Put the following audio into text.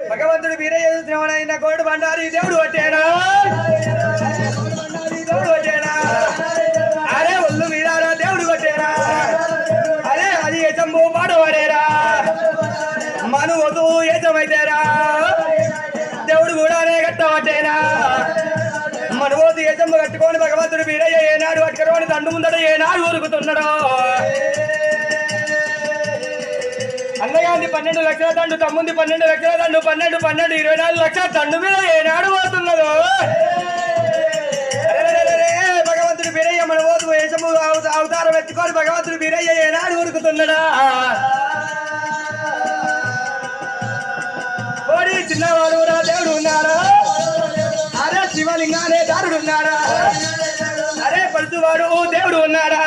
భగవంతుడు వీరయ్య శ్రవణైన కోడు బండారి దేవుడు వచ్చేనా దేవుడు వచ్చేనా అరే ఒళ్ళు వీరారా దేవుడు వచ్చేనా అరే అది యజంబు పాడవాడేరా మను వధు యజమైతేరా దేవుడు కూడానే కట్టవచ్చేనా మనవోదు యజంబు కట్టుకొని భగవంతుడు వీరయ్య ఏనాడు పట్టుకొని దండు ముందట ఏనాడు ఊరుకుతున్నాడు అన్నగాంధీ 12 లక్షల దండు తమ్ముంది 12 లక్షల దండు 12 24 లక్షల దండు మీద ఏనాడు పోతున్నదో భగవంతుడు వీరయ్య మన ఓదు వేషము అవతారం ఎత్తుకొని భగవంతుడు వీరయ్య ఏనాడు ఉరుకుతున్నాడా కోడి చిన్నవాడు రా దేవుడు ఉన్నాడా అరే శివలింగానే దారుడు ఉన్నాడా అరే పడుతువాడు దేవుడు ఉన్నాడా